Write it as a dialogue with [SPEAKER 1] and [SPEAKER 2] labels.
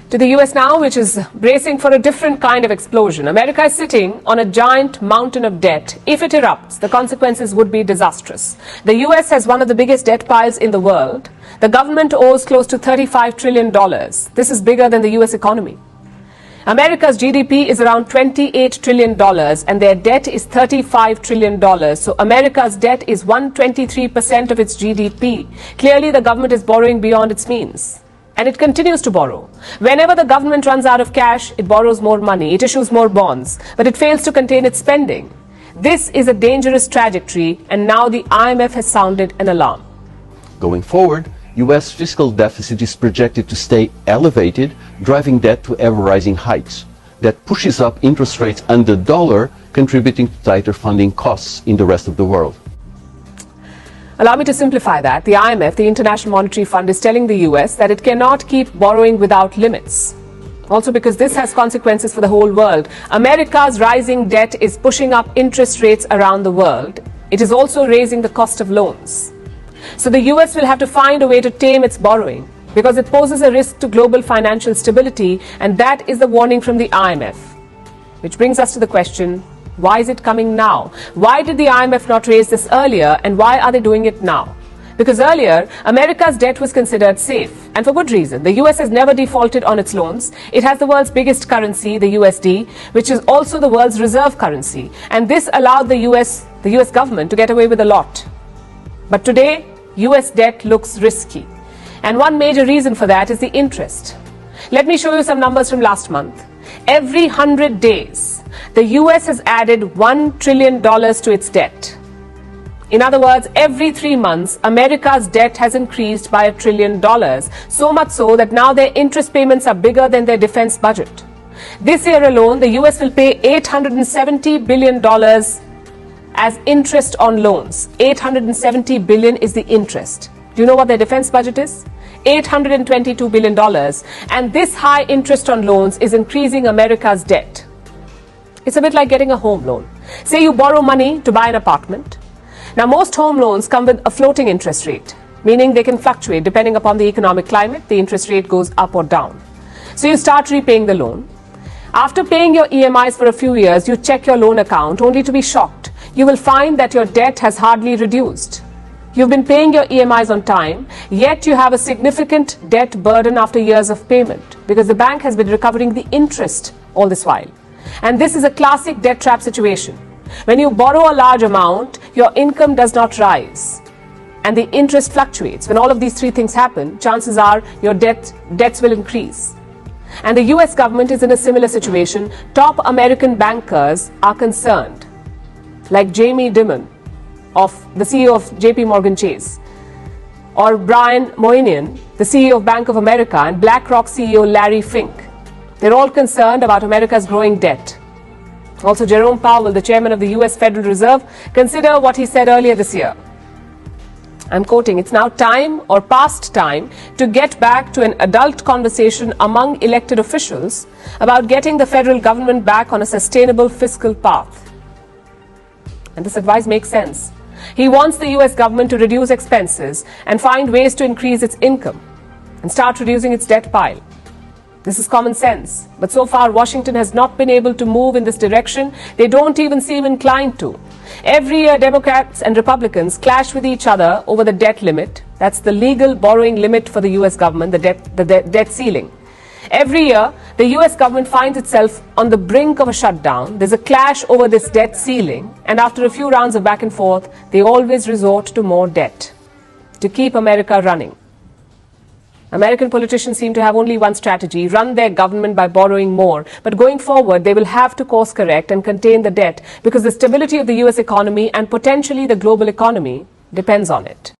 [SPEAKER 1] To the US now, which is bracing for a different kind of explosion. America is sitting on a giant mountain of debt. If it erupts, the consequences would be disastrous. The US has one of the biggest debt piles in the world. The government owes close to $35 trillion. This is bigger than the US economy. America's GDP is around $28 trillion and their debt is $35 trillion. So America's debt is 123% of its GDP. Clearly, the government is borrowing beyond its means. And it continues to borrow. Whenever the government runs out of cash, it borrows more money, it issues more bonds, but it fails to contain its spending. This is a dangerous trajectory, and now the IMF has sounded an alarm.
[SPEAKER 2] Going forward, U.S. fiscal deficit is projected to stay elevated, driving debt to ever-rising heights. That pushes up interest rates and the dollar, contributing to tighter funding costs in the rest of the world.
[SPEAKER 1] Allow me to simplify that. The IMF, the International Monetary Fund, is telling the US that it cannot keep borrowing without limits. Also because this has consequences for the whole world. America's rising debt is pushing up interest rates around the world. It is also raising the cost of loans. So the US will have to find a way to tame its borrowing because it poses a risk to global financial stability, and that is the warning from the IMF. Which brings us to the question, why is it coming now? Why did the IMF not raise this earlier, and why are they doing it now? Because earlier, America's debt was considered safe, and for good reason. The US has never defaulted on its loans. It has the world's biggest currency, the USD, which is also the world's reserve currency. And this allowed the US government to get away with a lot. But today, US debt looks risky. And one major reason for that is the interest. Let me show you some numbers from last month. Every 100 days, the US has added $1 trillion to its debt. In other words, every 3 months, America's debt has increased by $1 trillion, so much so that now their interest payments are bigger than their defense budget. This year alone, the US will pay $870 billion as interest on loans. $870 billion is the interest. Do you know what their defense budget is? $822 billion. And this high interest on loans is increasing America's debt. It's a bit like getting a home loan. Say you borrow money to buy an apartment. Now, most home loans come with a floating interest rate, meaning they can fluctuate depending upon the economic climate. The interest rate goes up or down. So you start repaying the loan. After paying your EMIs for a few years, you check your loan account only to be shocked. You will find that your debt has hardly reduced. You've been paying your EMIs on time, yet you have a significant debt burden after years of payment because the bank has been recovering the interest all this while. And this is a classic debt trap situation. When you borrow a large amount, your income does not rise and the interest fluctuates. When all of these three things happen, chances are your debts will increase. And the US government is in a similar situation. Top American bankers are concerned, like Jamie Dimon, the CEO of JP Morgan Chase, or Brian Moynihan, the CEO of Bank of America, and BlackRock CEO Larry Fink. They're all concerned about America's growing debt. Also, Jerome Powell, the chairman of the US Federal Reserve, consider what he said earlier this year. I'm quoting, "It's now time or past time to get back to an adult conversation among elected officials about getting the federal government back on a sustainable fiscal path." And this advice makes sense. He wants the US government to reduce expenses and find ways to increase its income and start reducing its debt pile. This is common sense. But so far, Washington has not been able to move in this direction. They don't even seem inclined to. Every year, Democrats and Republicans clash with each other over the debt limit. That's the legal borrowing limit for the US government, the debt ceiling. Every year, the US government finds itself on the brink of a shutdown. There's a clash over this debt ceiling, and after a few rounds of back and forth, they always resort to more debt to keep America running. American politicians seem to have only one strategy: run their government by borrowing more. But going forward, they will have to course correct and contain the debt because the stability of the US economy and potentially the global economy depends on it.